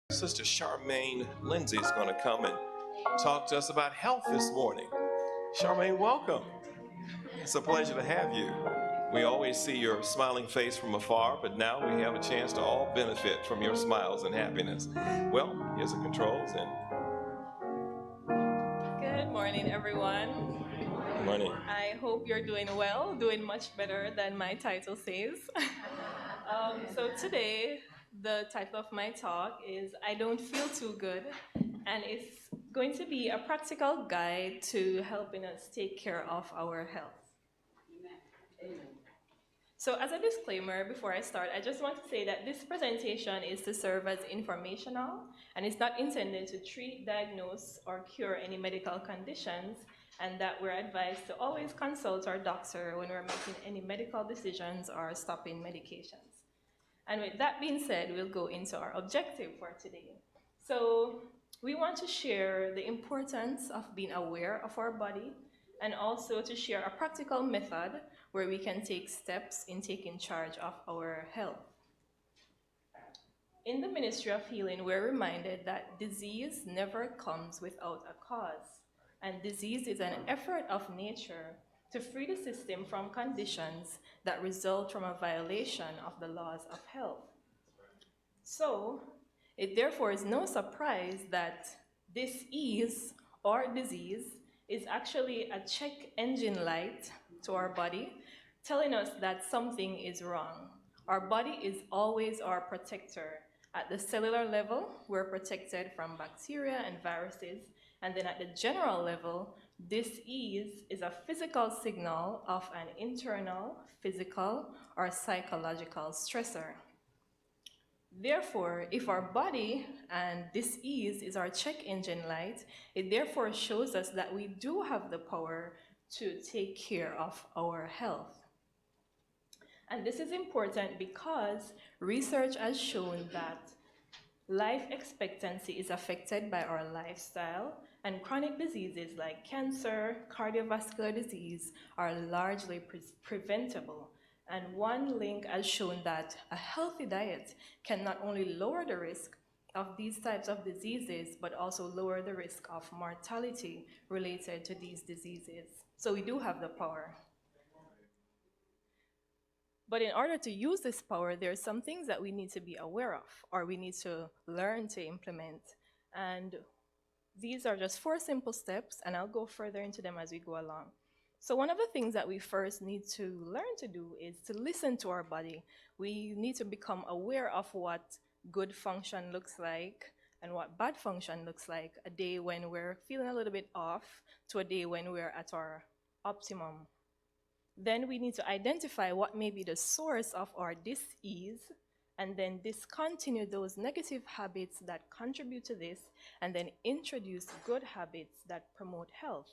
Sister Charmaine Lindsay is going to come and talk to us about health this morning. Charmaine, welcome. It's a pleasure to have you. We always see your smiling face from afar, but now we have a chance to all benefit from your smiles and happiness. Well, here's the controls and Good morning, everyone. money. I hope you're doing well, doing much better than my title says. So, today, the title of my talk is I Don't Feel Too Good, and it's going to be a practical guide to helping us take care of our health. So, as a disclaimer, before I start, I just want to say that this presentation is to serve as informational and it's not intended to treat, diagnose, or cure any medical conditions, and that we're advised to always consult our doctor when we're making any medical decisions or stopping medications. And with that being said, we'll go into our objective for today. So, we want to share the importance of being aware of our body and also to share a practical method where we can take steps in taking charge of our health. In the Ministry of Healing, we're reminded that disease never comes without a cause, and disease is an effort of nature to free the system from conditions that result from a violation of the laws of health. So, it therefore is no surprise that dis-ease or disease is actually a check engine light to our body, telling us that something is wrong. Our body is always our protector. At the cellular level, we're protected from bacteria and viruses, and then at the general level, dis-ease is a physical signal of an internal, physical, or psychological stressor. Therefore, if our body and dis-ease is our check engine light, it therefore shows us that we do have the power to take care of our health. And this is important because research has shown that life expectancy is affected by our lifestyle, and chronic diseases like cancer, cardiovascular disease are largely preventable. And one link has shown that a healthy diet can not only lower the risk of these types of diseases, but also lower the risk of mortality related to these diseases. So we do have the power. But in order to use this power, there are some things that we need to be aware of, or we need to learn to implement. And these are just 4 simple steps, and I'll go further into them as we go along. So one of the things that we first need to learn to do is to listen to our body. We need to become aware of what good function looks like and what bad function looks like, a day when we're feeling a little bit off to a day when we're at our optimum. Then we need to identify what may be the source of our dis-ease, and then discontinue those negative habits that contribute to this, and then introduce good habits that promote health.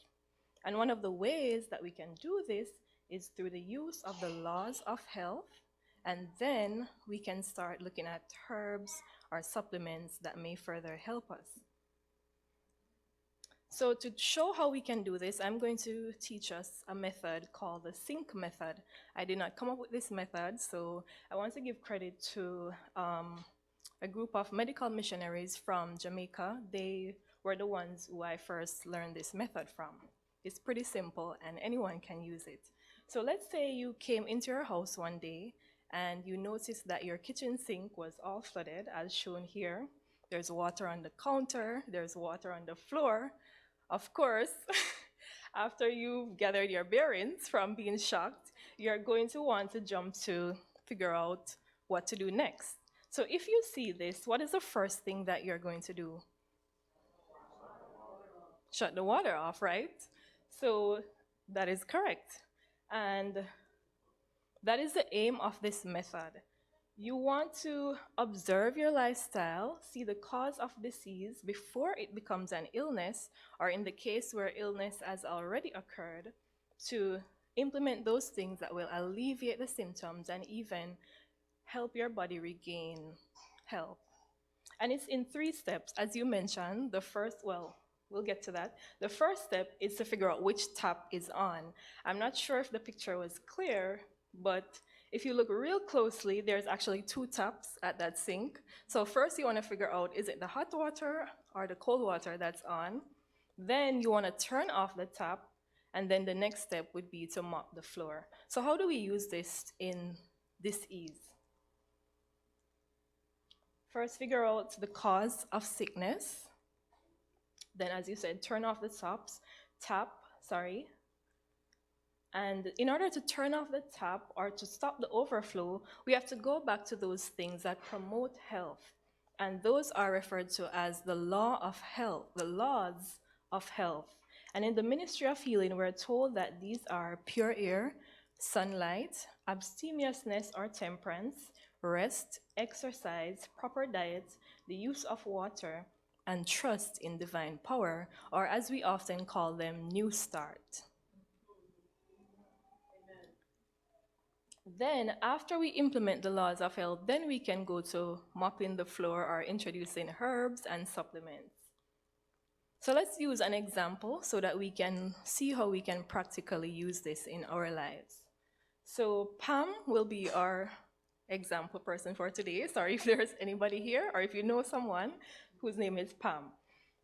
And one of the ways that we can do this is through the use of the laws of health, and then we can start looking at herbs or supplements that may further help us. So to show how we can do this, I'm going to teach us a method called the sync method. I did not come up with this method, so I want to give credit to a group of medical missionaries from Jamaica. They were the ones who I first learned this method from. It's pretty simple and anyone can use it. So let's say you came into your house one day and you noticed that your kitchen sink was all flooded, as shown here. There's water on the counter, there's water on the floor. Of course, after you've gathered your bearings from being shocked, you're going to want to jump to figure out what to do next. So if you see this, what is the first thing that you're going to do? Shut the water off, right? So that is correct. And that is the aim of this method. You want to observe your lifestyle, see the cause of disease before it becomes an illness, or in the case where illness has already occurred, to implement those things that will alleviate the symptoms and even help your body regain health. And it's in 3 steps, as you mentioned. The first, well, we'll get to that. The first step is to figure out which tap is on. I'm not sure if the picture was clear, but If you look real closely, there's actually two taps at that sink. So first you want to figure out, is it the hot water or the cold water that's on? Then you want to turn off the tap, and then the next step would be to mop the floor. So how do we use this in this ease? First, figure out the cause of sickness. Then, as you said, turn off the tap. And in order to turn off the tap or to stop the overflow, we have to go back to those things that promote health. And those are referred to as the law of health, the laws of health. And in the ministry of healing, we're told that these are pure air, sunlight, abstemiousness or temperance, rest, exercise, proper diet, the use of water, and trust in divine power, or as we often call them, new start. Then, after we implement the laws of health, then we can go to mopping the floor or introducing herbs and supplements. So let's use an example so that we can see how we can practically use this in our lives. So Pam will be our example person for today. Sorry if there's anybody here or if you know someone whose name is Pam.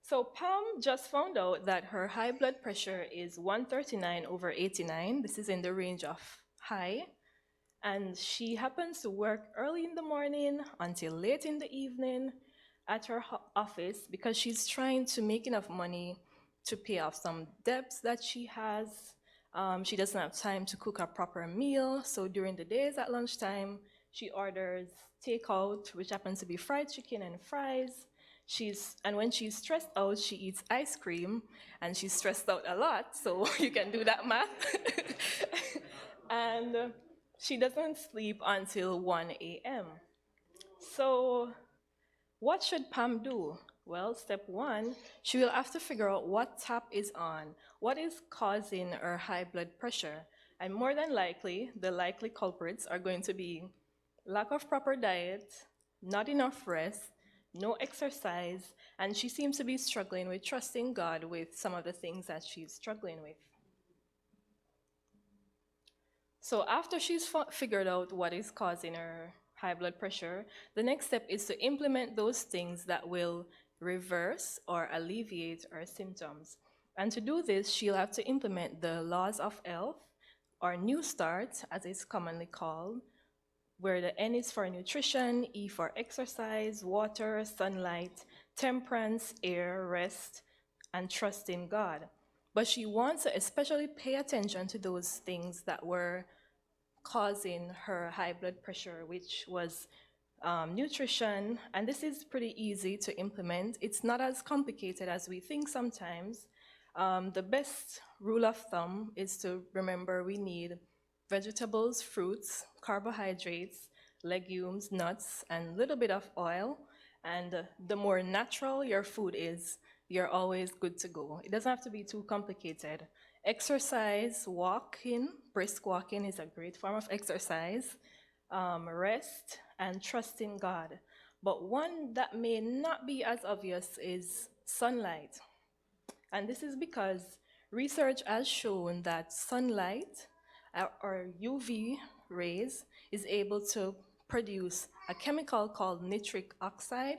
So Pam just found out that her high blood pressure is 139/89. This is in the range of high. And she happens to work early in the morning until late in the evening at her office because she's trying to make enough money to pay off some debts that she has. She doesn't have time to cook a proper meal, so during the days at lunchtime, she orders takeout, which happens to be fried chicken and fries. And when she's stressed out, she eats ice cream, and she's stressed out a lot, so you can do that math. And she doesn't sleep until 1 a.m. So what should Pam do? Well, step one, she will have to figure out what tap is on, what is causing her high blood pressure. And more than likely, the likely culprits are going to be lack of proper diet, not enough rest, no exercise, and she seems to be struggling with trusting God with some of the things that she's struggling with. So after she's figured out what is causing her high blood pressure, the next step is to implement those things that will reverse or alleviate her symptoms. And to do this, she'll have to implement the laws of health, or New Start, as it's commonly called, where the N is for nutrition, E for exercise, water, sunlight, temperance, air, rest, and trust in God. But she wants to especially pay attention to those things that were causing her high blood pressure, which was nutrition, and this is pretty easy to implement. It's not as complicated as we think sometimes. The best rule of thumb is to remember we need vegetables, fruits, carbohydrates, legumes, nuts, and a little bit of oil. And the more natural your food is, you're always good to go. It doesn't have to be too complicated. Exercise, walking, brisk walking is a great form of exercise. Rest and trust in God. But one that may not be as obvious is sunlight. And this is because research has shown that sunlight, or UV rays, is able to produce a chemical called nitric oxide.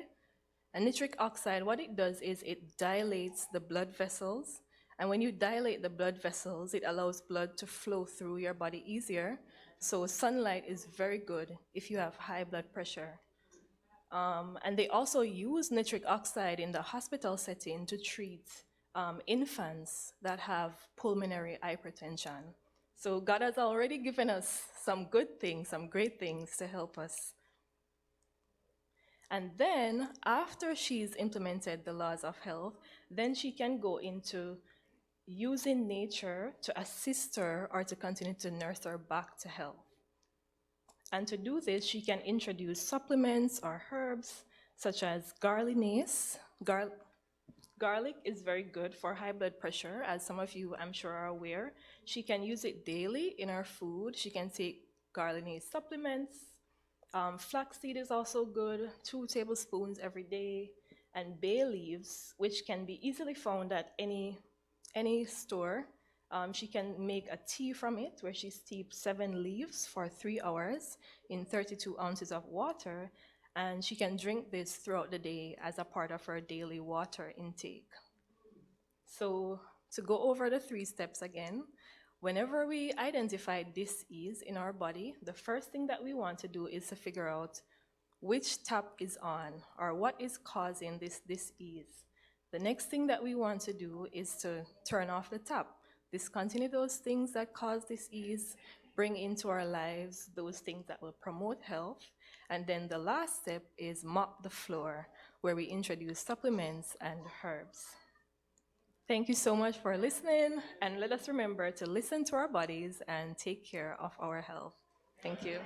And nitric oxide, what it does is it dilates the blood vessels. And when you dilate the blood vessels, it allows blood to flow through your body easier. So sunlight is very good if you have high blood pressure. And they also use nitric oxide in the hospital setting to treat infants that have pulmonary hypertension. So God has already given us some good things, some great things to help us. And then, after she's implemented the laws of health, then she can go into using nature to assist her or to continue to nurse her back to health. And to do this, she can introduce supplements or herbs such as garlic. Garlic is very good for high blood pressure, as some of you, I'm sure, are aware. She can use it daily in her food. She can take garlic supplements. Flaxseed is also good, 2 tablespoons every day. And bay leaves, which can be easily found at any store, She can make a tea from it, where she steeps 7 leaves for 3 hours in 32 ounces of water, and she can drink this throughout the day as a part of her daily water intake. So, to go over the 3 steps again, whenever we identify dis-ease in our body, the first thing that we want to do is to figure out which tap is on, or what is causing this dis-ease. The next thing that we want to do is to turn off the tap. Discontinue those things that cause dis-ease, bring into our lives those things that will promote health. And then the last step is mop the floor, where we introduce supplements and herbs. Thank you so much for listening, and let us remember to listen to our bodies and take care of our health. Thank you.